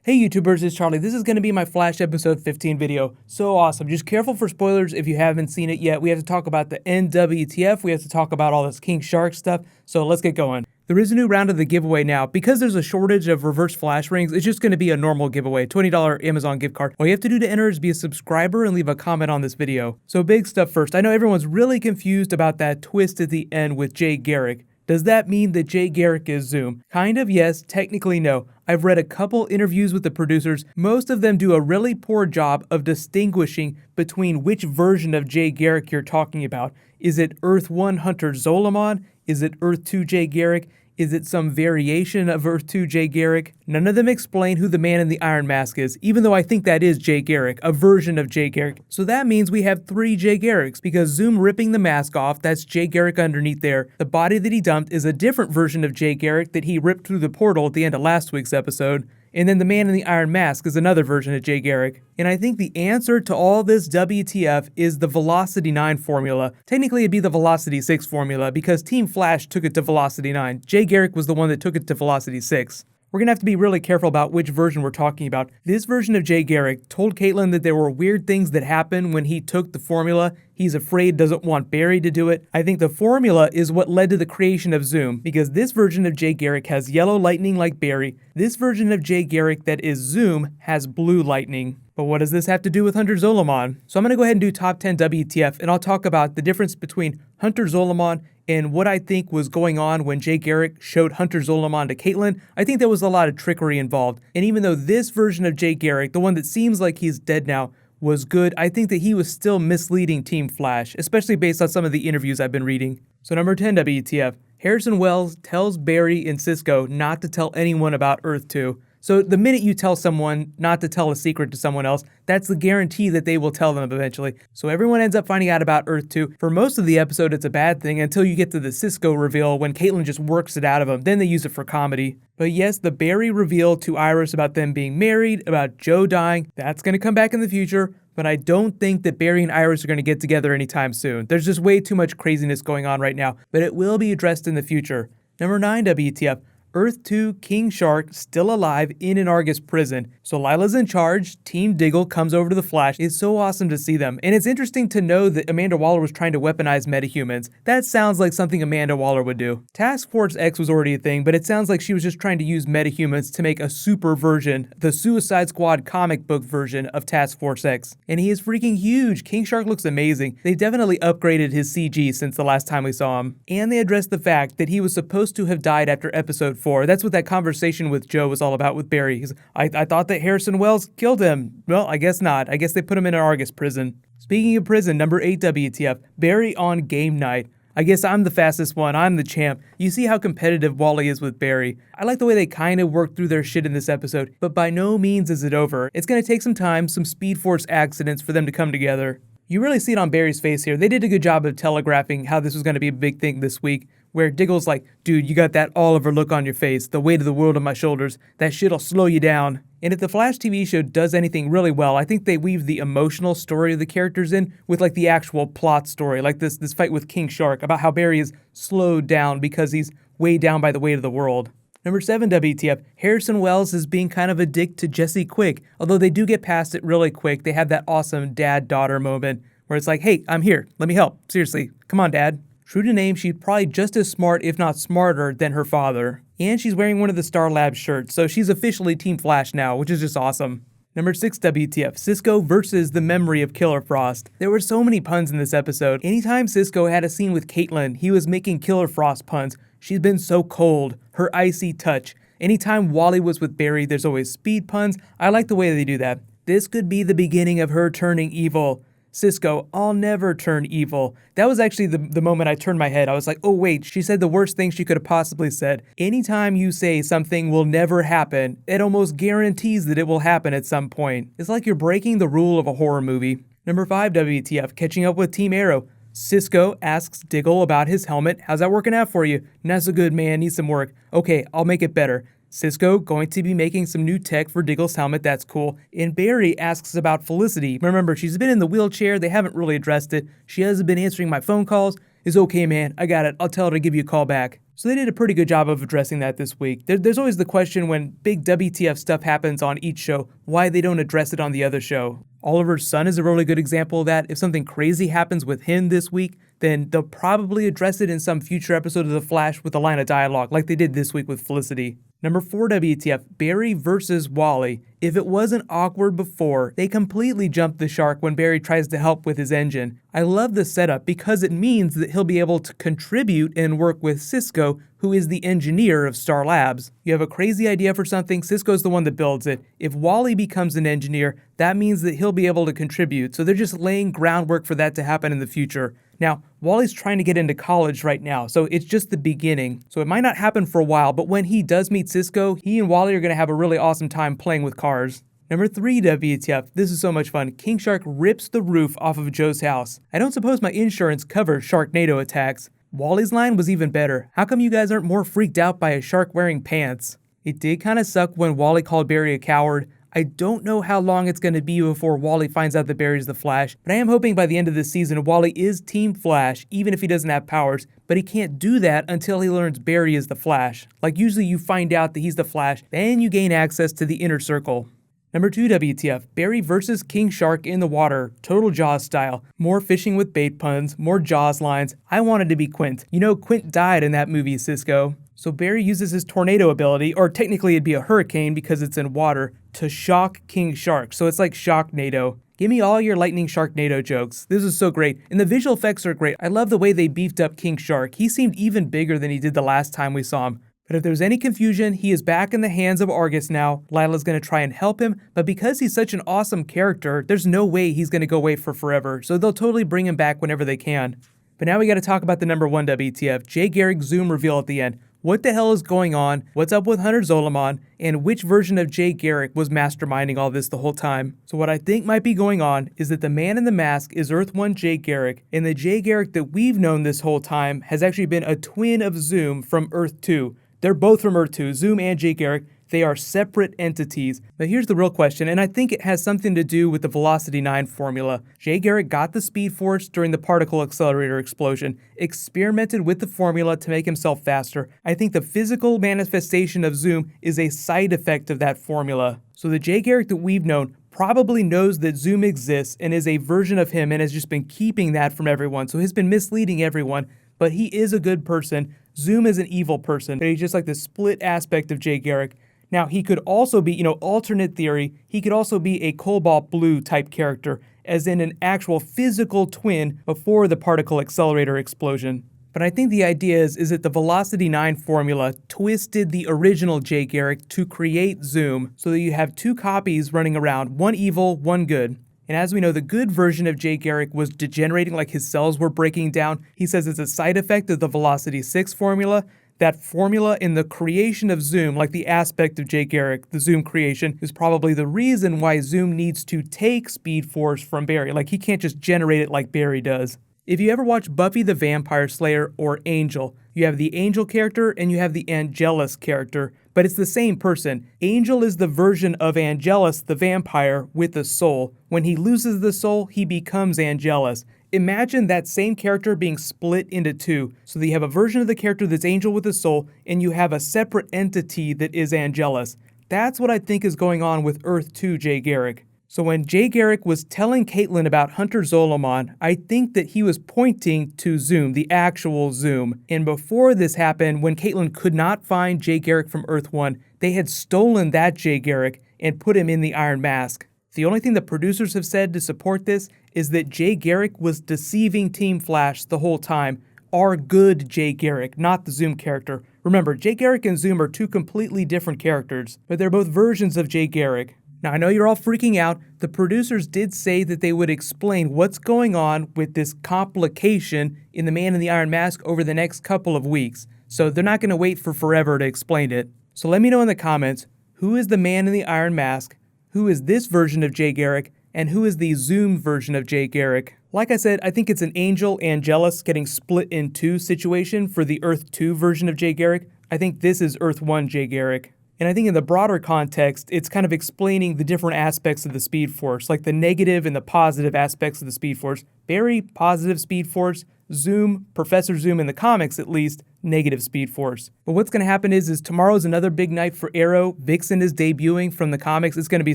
Hey YouTubers, it's Charlie. This is going to be my Flash episode 15 video. So awesome. Just careful for spoilers if you haven't seen it yet. We have to talk about the WTF. We have to talk about all this King Shark stuff. So let's get going. There is a new round of the giveaway now. Because there's a shortage of reverse flash rings, it's just going to be a normal giveaway, $20 Amazon gift card. All you have to do to enter is be a subscriber and leave a comment on this video. So big stuff first. I know everyone's really confused about that twist at the end with Jay Garrick. Does that mean that Jay Garrick is Zoom? Kind of, yes. Technically, no. I've read a couple interviews with the producers. Most of them do a really poor job of distinguishing between which version of Jay Garrick you're talking about. Is it Earth 1 Hunter Zolomon? Is it Earth 2 Jay Garrick? Is it some variation of Earth 2 Jay Garrick? None of them explain who the man in the iron mask is, even though I think that is Jay Garrick, a version of Jay Garrick. So that means we have 3 Jay Garricks, because Zoom ripping the mask off, that's Jay Garrick underneath there. The body that he dumped is a different version of Jay Garrick that he ripped through the portal at the end of last week's episode. And then the man in the iron mask is another version of Jay Garrick. And I think the answer to all this WTF is the Velocity 9 formula. Technically it'd be the Velocity 6 formula because Team Flash took it to Velocity 9. Jay Garrick was the one that took it to Velocity 6. We're gonna have to be really careful about which version we're talking about. This version of Jay Garrick told Caitlin that there were weird things that happened when he took the formula. He's afraid, doesn't want Barry to do it. I think the formula is what led to the creation of Zoom, because this version of Jay Garrick has yellow lightning like Barry. This version of Jay Garrick that is Zoom has blue lightning. But what does this have to do with Hunter Zolomon? So I'm going to go ahead and do top 10 WTF, and I'll talk about the difference between Hunter Zolomon and what I think was going on when Jay Garrick showed Hunter Zolomon to Caitlin. I think there was a lot of trickery involved. And even though this version of Jay Garrick, the one that seems like he's dead now, was good, I think that he was still misleading Team Flash, especially based on some of the interviews I've been reading. So number 10 WTF. Harrison Wells tells Barry and Cisco not to tell anyone about Earth 2. So the minute you tell someone not to tell a secret to someone else, that's the guarantee that they will tell them eventually. So everyone ends up finding out about Earth 2. For most of the episode, it's a bad thing until you get to the Cisco reveal when Caitlin just works it out of them. Then they use it for comedy. But yes, the Barry reveal to Iris about them being married, about Joe dying, that's going to come back in the future. But I don't think that Barry and Iris are going to get together anytime soon. There's just way too much craziness going on right now. But it will be addressed in the future. Number 9 WTF. Earth 2 King Shark still alive in an Argus prison. So Lila's in charge, Team Diggle comes over to the Flash. It's so awesome to see them. And it's interesting to know that Amanda Waller was trying to weaponize metahumans. That sounds like something Amanda Waller would do. Task Force X was already a thing, but it sounds like she was just trying to use metahumans to make a super version, the Suicide Squad comic book version of Task Force X. And he is freaking huge. King Shark looks amazing. They definitely upgraded his CG since the last time we saw him. And they addressed the fact that he was supposed to have died after episode 4. That's what that conversation with Joe was all about with Barry. I thought that Harrison Wells killed him. Well, I guess not. I guess they put him in an Argus prison. Speaking of prison, number 8 WTF. Barry on game night. I guess I'm the fastest one. I'm the champ. You see how competitive Wally is with Barry. I like the way they kind of worked through their shit in this episode, but by no means is it over. It's going to take some time, some Speed Force accidents for them to come together. You really see it on Barry's face here. They did a good job of telegraphing how this was going to be a big thing this week, where Diggle's like, dude, you got that Oliver look on your face, the weight of the world on my shoulders, that shit'll slow you down. And if the Flash TV show does anything really well, I think they weave the emotional story of the characters in with like the actual plot story, like this fight with King Shark, about how Barry is slowed down because he's weighed down by the weight of the world. Number 7 WTF. Harrison Wells is being kind of a dick to Jesse Quick, although they do get past it really quick. They have that awesome dad-daughter moment where it's like, hey, I'm here, let me help, seriously, come on dad. True to name, she's probably just as smart, if not smarter, than her father. And she's wearing one of the Star Labs shirts, so she's officially Team Flash now, which is just awesome. Number 6 WTF. Cisco versus the memory of Killer Frost. There were so many puns in this episode. Anytime Cisco had a scene with Caitlin, he was making Killer Frost puns. She's been so cold. Her icy touch. Anytime Wally was with Barry, there's always speed puns. I like the way they do that. This could be the beginning of her turning evil. Cisco, I'll never turn evil. That was actually the moment I turned my head. I was like, oh wait, she said the worst thing she could have possibly said. Anytime you say something will never happen, it almost guarantees that it will happen at some point. It's like you're breaking the rule of a horror movie. Number 5 WTF, catching up with Team Arrow. Cisco asks Diggle about his helmet. How's that working out for you? Not so good, man. Needs some work. Okay, I'll make it better. Cisco going to be making some new tech for Diggle's helmet, that's cool. And Barry asks about Felicity. Remember, she's been in the wheelchair, they haven't really addressed it. She hasn't been answering my phone calls. It's okay, man, I got it, I'll tell her to give you a call back. So they did a pretty good job of addressing that this week. There's always the question when big WTF stuff happens on each show, why they don't address it on the other show. Oliver's son is a really good example of that. If something crazy happens with him this week, then they'll probably address it in some future episode of The Flash with a line of dialogue, like they did this week with Felicity. Number 4 WTF, Barry versus Wally. If it wasn't awkward before, they completely jumped the shark when Barry tries to help with his engine. I love the setup because it means that he'll be able to contribute and work with Cisco, who is the engineer of Star Labs. You have a crazy idea for something, Cisco's the one that builds it. If Wally becomes an engineer, that means that he'll be able to contribute, so they're just laying groundwork for that to happen in the future. Now, Wally's trying to get into college right now, so it's just the beginning. So it might not happen for a while, but when he does meet Cisco, he and Wally are going to have a really awesome time playing with cars. Number 3 WTF, this is so much fun. King Shark rips the roof off of Joe's house. I don't suppose my insurance covers Sharknado attacks. Wally's line was even better. How come you guys aren't more freaked out by a shark wearing pants? It did kind of suck when Wally called Barry a coward. I don't know how long it's going to be before Wally finds out that Barry's the Flash, but I am hoping by the end of this season Wally is Team Flash, even if he doesn't have powers, but he can't do that until he learns Barry is the Flash. Like usually you find out that he's the Flash, then you gain access to the inner circle. Number 2 WTF, Barry versus King Shark in the water, total Jaws style. More fishing with bait puns, more Jaws lines. I wanted to be Quint. You know Quint died in that movie, Cisco. So Barry uses his tornado ability, or technically it'd be a hurricane because it's in water, to shock King Shark. So it's like Shocknado. Give me all your lightning Sharknado jokes. This is so great. And the visual effects are great. I love the way they beefed up King Shark. He seemed even bigger than he did the last time we saw him. But if there's any confusion, he is back in the hands of Argus now. Lila's going to try and help him, but because he's such an awesome character, there's no way he's going to go away for forever, so they'll totally bring him back whenever they can. But now we got to talk about the number 1 WTF, Jay Garrick Zoom reveal at the end. What the hell is going on? What's up with Hunter Zolomon? And which version of Jay Garrick was masterminding all this the whole time? So what I think might be going on is that the man in the mask is Earth 1 Jay Garrick, and the Jay Garrick that we've known this whole time has actually been a twin of Zoom from Earth 2. They're both from Earth 2, Zoom and Jay Garrick. They are separate entities. But here's the real question, and I think it has something to do with the Velocity 9 formula. Jay Garrick got the Speed Force during the particle accelerator explosion, experimented with the formula to make himself faster. I think the physical manifestation of Zoom is a side effect of that formula. So the Jay Garrick that we've known probably knows that Zoom exists and is a version of him and has just been keeping that from everyone. So he's been misleading everyone, but he is a good person. Zoom is an evil person, but he's just like the split aspect of Jay Garrick. Now, he could also be, alternate theory, he could also be a Cobalt Blue type character, as in an actual physical twin before the particle accelerator explosion. But I think the idea is that the Velocity 9 formula twisted the original Jay Garrick to create Zoom, so that you have 2 copies running around, one evil, one good. And as we know, the good version of Jay Garrick was degenerating, like his cells were breaking down. He says it's a side effect of the Velocity 6 formula. That formula in the creation of Zoom, like the aspect of Jay Garrick, the Zoom creation, is probably the reason why Zoom needs to take Speed Force from Barry. Like, he can't just generate it like Barry does. If you ever watch Buffy the Vampire Slayer or Angel, you have the Angel character and you have the Angelus character, but it's the same person. Angel is the version of Angelus, the vampire, with a soul. When he loses the soul, he becomes Angelus. Imagine that same character being split into 2. So that you have a version of the character that's Angel with a soul, and you have a separate entity that is Angelus. That's what I think is going on with Earth 2 Jay Garrick. So when Jay Garrick was telling Caitlin about Hunter Zolomon, I think that he was pointing to Zoom, the actual Zoom. And before this happened, when Caitlin could not find Jay Garrick from Earth 1, they had stolen that Jay Garrick and put him in the Iron Mask. The only thing the producers have said to support this is that Jay Garrick was deceiving Team Flash the whole time. Our good Jay Garrick, not the Zoom character. Remember, Jay Garrick and Zoom are 2 completely different characters, but they're both versions of Jay Garrick. Now, I know you're all freaking out. The producers did say that they would explain what's going on with this complication in the Man in the Iron Mask over the next couple of weeks. So they're not going to wait for forever to explain it. So let me know in the comments, who is the Man in the Iron Mask, who is this version of Jay Garrick, and who is the Zoom version of Jay Garrick? Like I said, I think it's an Angel Angelus getting split in 2 situation for the Earth 2 version of Jay Garrick. I think this is Earth 1 Jay Garrick. And I think in the broader context, it's kind of explaining the different aspects of the Speed Force, like the negative and the positive aspects of the Speed Force. Barry, positive Speed Force. Zoom, Professor Zoom in the comics at least, negative Speed Force. But what's going to happen is tomorrow's another big night for Arrow. Vixen is debuting from the comics. It's going to be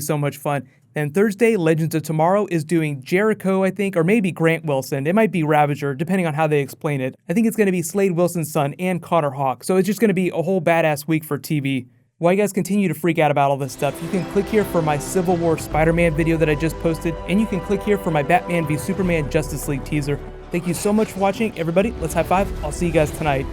so much fun. And Thursday, Legends of Tomorrow is doing Jericho, I think, or maybe Grant Wilson. It might be Ravager, depending on how they explain it. I think it's going to be Slade Wilson's son and Connor Hawke. So it's just going to be a whole badass week for TV. While you guys continue to freak out about all this stuff, you can click here for my Civil War Spider-Man video that I just posted, and you can click here for my Batman v Superman Justice League teaser. Thank you so much for watching, everybody. Let's high five. I'll see you guys tonight.